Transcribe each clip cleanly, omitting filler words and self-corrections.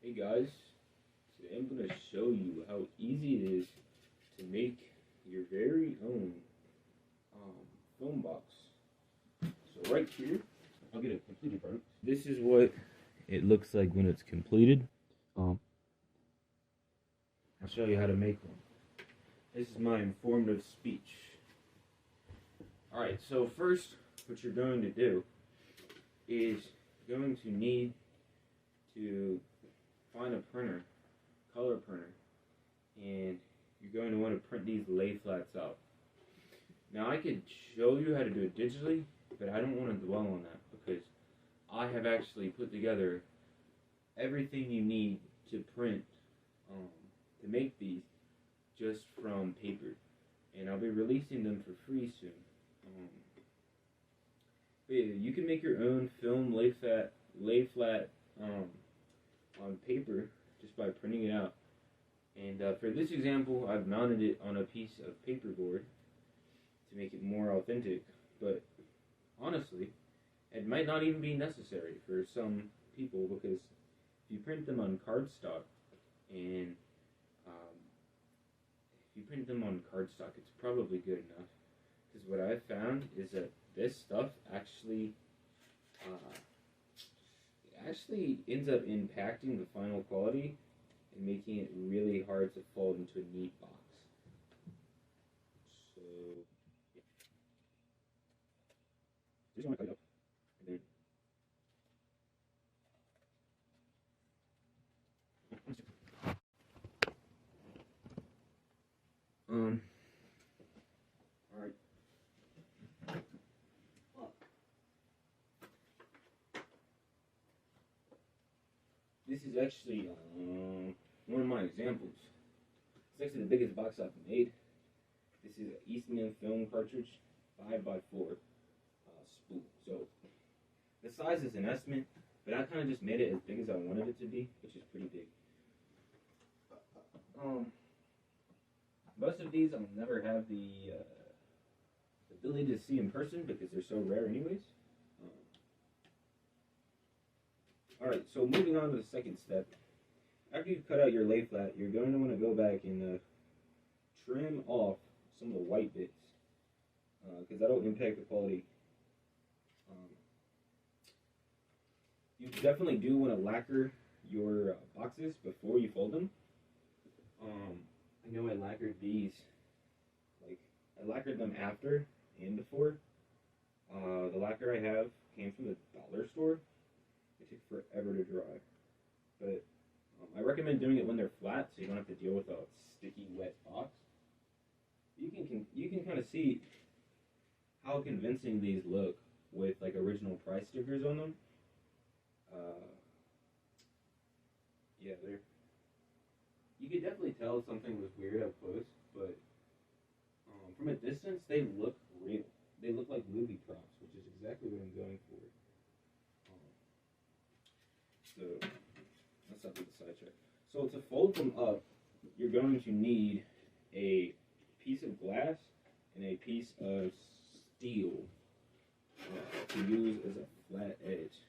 Hey guys, today I'm going to show you how easy it is to make your very own film box. So right here, I'll get it completed part. This is what it looks like when it's completed. I'll show you how to make one. This is my informative speech. Alright, so first what you're going to do is you're going to need to find a printer, color printer, and you're going to want to print these lay flats out. Now I could show you how to do it digitally, but I don't want to dwell on that because I have actually put together everything you need to print, to make these just from paper, and I'll be releasing them for free soon. But yeah, you can make your own film lay flat on paper just by printing it out. And for this example, I've mounted it on a piece of paperboard to make it more authentic. But honestly, it might not even be necessary for some people, because if you print them on cardstock, and it's probably good enough. Because what I've found is that this stuff actually ends up impacting the final quality and making it really hard to fold into a neat box. So, yeah. Just want to cut it up, and then all right. This is actually one of my examples. It's actually the biggest box I've made. This is an Eastman film cartridge, 5x4 spool. So the size is an estimate, but I kind of just made it as big as I wanted it to be, which is pretty big. Most of these I'll never have the ability to see in person because they're so rare anyways. Alright, so moving on to the second step. After you've cut out your lay flat, you're going to want to go back and trim off some of the white bits, because that'll impact the quality. You definitely do want to lacquer your boxes before you fold them. I know I lacquered these, I lacquered them after and before. The lacquer I have came from the dollar store. It takes forever to dry, but I recommend doing it when they're flat, so you don't have to deal with a sticky, wet box. You can kind of see how convincing these look with like original price stickers on them. Yeah, you could definitely tell something was weird up close, but from a distance they look real. They look like movie props, which is exactly what I'm going for. So let's not do the side check. So to fold them up, you're going to need a piece of glass and a piece of steel to use as a flat edge.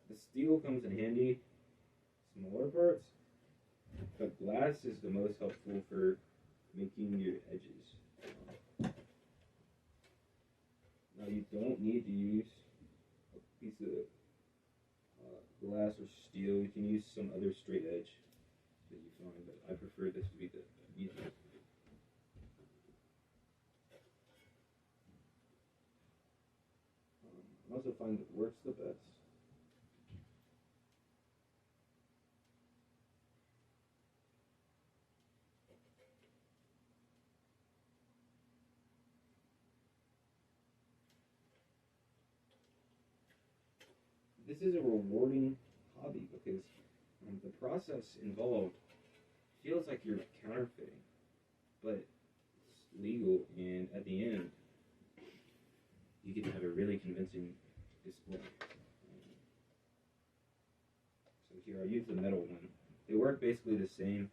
The steel comes in handy smaller parts, but glass is the most helpful for making your edges. Now you don't need to use a piece of glass or steel. You can use some other straight edge that you find, but I prefer this to be the easiest. I also find it works the best. This is a rewarding hobby because the process involved feels like you're counterfeiting, but it's legal, and at the end, you get to have a really convincing display. So here, I use the metal one. They work basically the same.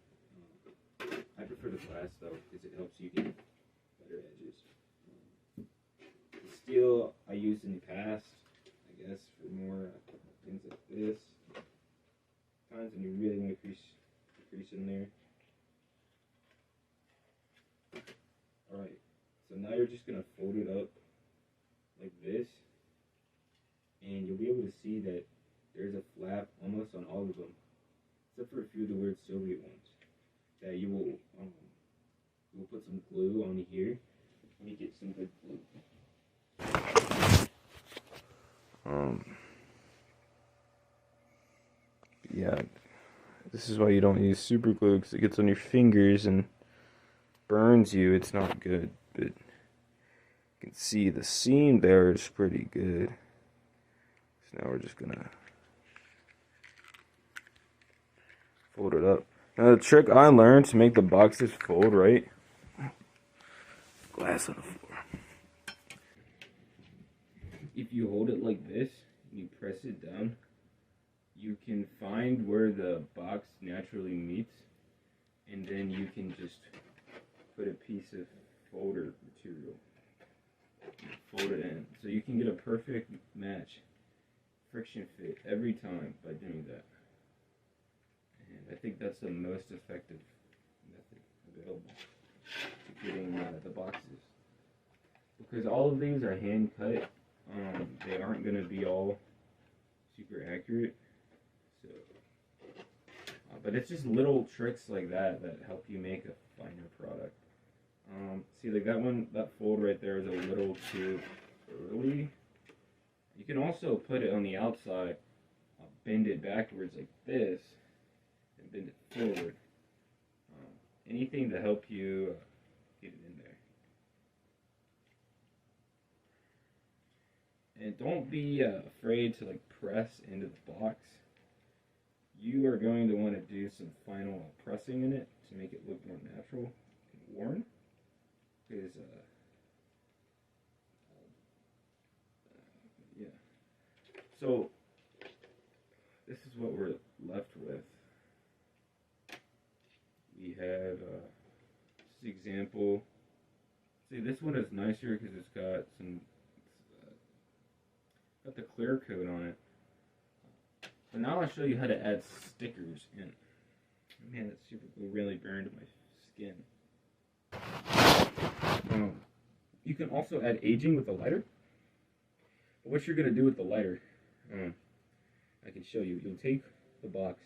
I prefer the glass though because it helps you get better edges. The steel I used in the past, I guess, for more things like this. in there. Alright, so now you're just going to fold it up like this, and you'll be able to see that there's a flap almost on all of them, except for a few of the weird Soviet ones, that you will put some glue on here. Let me get some good glue. Yeah, this is why you don't use super glue, because it gets on your fingers and burns you. It's not good, but you can see the seam there is pretty good. So now we're just gonna fold it up. Now the trick I learned to make the boxes fold right, glass on the floor. If you hold it like this and you press it down, you can find where the box naturally meets, and then you can just put a piece of folder material, fold it in, so you can get a perfect match, friction fit every time by doing that. And I think that's the most effective method available to getting the boxes, because all of these are hand cut. They aren't going to be all super accurate, so but it's just little tricks like that that help you make a finer product. See, like that fold right there is a little too early. You can also put it on the outside, bend it backwards like this, and bend it forward. Anything to help you get it in there. And don't be afraid to like press into the box. You are going to want to do some final pressing in it to make it look more natural and worn. Because, yeah. So, this is what we're left with. We have this example. See, this one is nicer because it's got some, got the clear coat on it. But now I'll show you how to add stickers in. Man, that super glue really burned my skin. You can also add aging with a lighter. But what you're going to do with the lighter, I can show you. You'll take the box.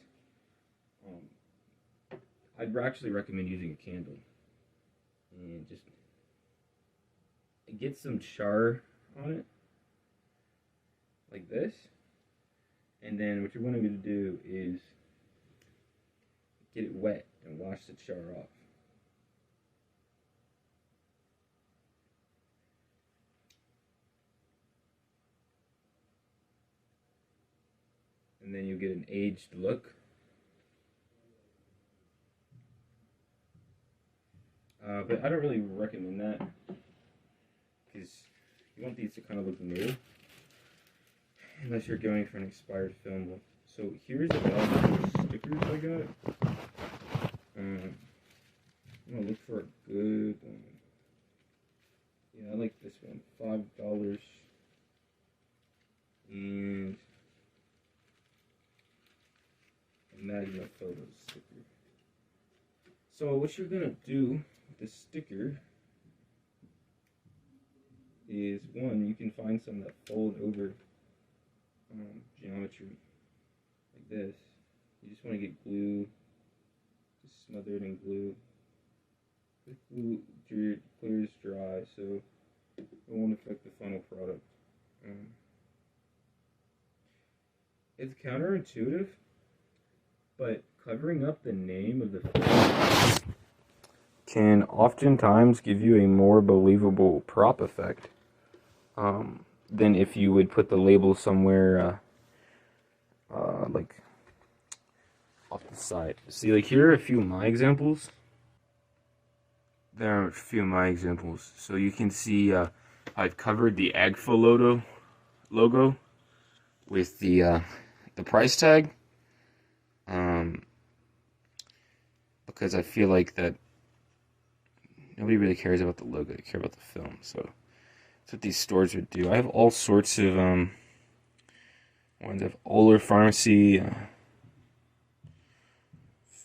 I'd actually recommend using a candle. And just get some char on it. Like this. And then what you're wanting to do is get it wet and wash the char off. And then you get an aged look. But I don't really recommend that, because you want these to kind of look new, unless you're going for an expired film look. So here's the stickers I got. I'm gonna look for a good one. Yeah, I like this one, $5. And Magna Photo sticker. So what you're gonna do with the sticker is, one, you can find some that fold over geometry like this. You just want to get glue, just smother it in glue. The glue clears dry, so it won't affect the final product. It's counterintuitive, but covering up the name of the film can oftentimes give you a more believable prop effect than if you would put the label somewhere like off the side. See, like here are a few of my examples. There are a few of my examples. So you can see I've covered the AGFA logo with the price tag. Because I feel like that nobody really cares about the logo, they care about the film. So that's what these stores would do. I have all sorts of ones. I have Oler Pharmacy,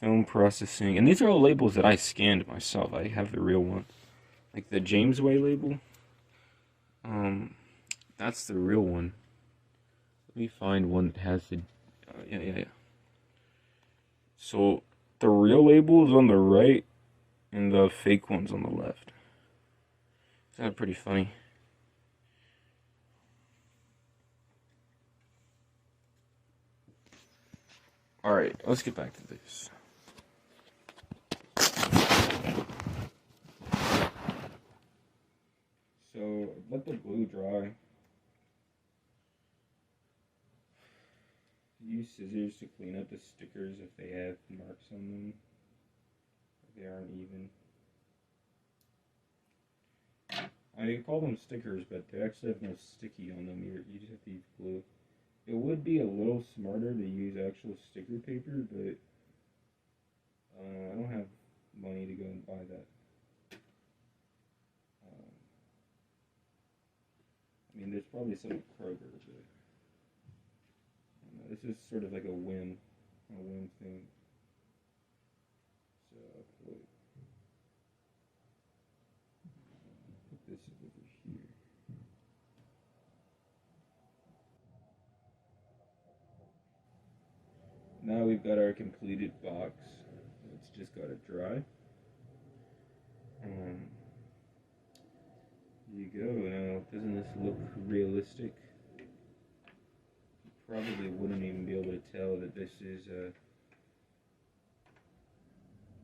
film processing, and these are all labels that I scanned myself. I have the real one, like the James Way label. That's the real one. Let me find one that has the. Yeah. So the real label is on the right, and the fake one's on the left. Is that pretty funny? Alright, let's get back to this. So, let the glue dry. Use scissors to clean up the stickers if they have marks on them, if they aren't even. I call them stickers, but they actually have no sticky on them. You just have to use glue. It would be a little smarter to use actual sticker paper, but I don't have money to go and buy that. I mean, there's probably some at Kroger, but this is sort of like a whim thing. So I'll put this over here. Now we've got our completed box. It's just got to dry. Here you go. Now, doesn't this look realistic? You probably wouldn't even be able to tell that this is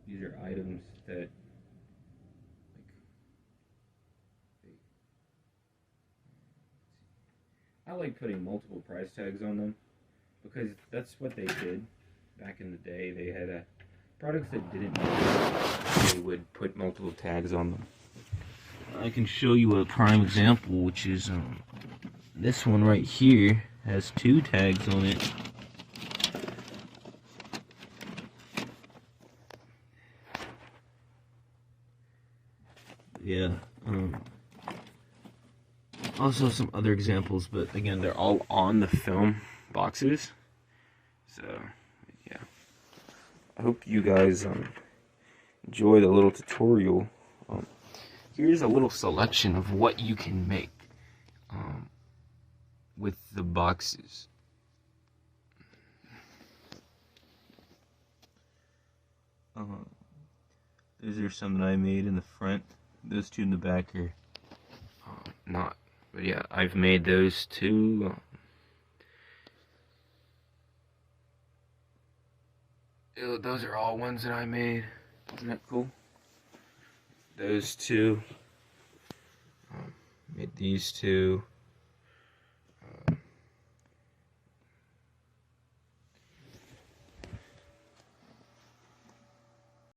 these are items that I like putting multiple price tags on them because that's what they did back in the day. They had products that didn't work, they would put multiple tags on them. I can show you a prime example, which is this one right here has 2 tags on it. Yeah. Also some other examples, but again, they're all on the film boxes. So, yeah. I hope you guys enjoy the little tutorial. Here's a little selection of what you can make with the boxes. These are some that I made in the front. Those 2 in the back are not. But yeah, I've made those 2. Those are all ones that I made. Isn't that cool? Those 2. Made these 2.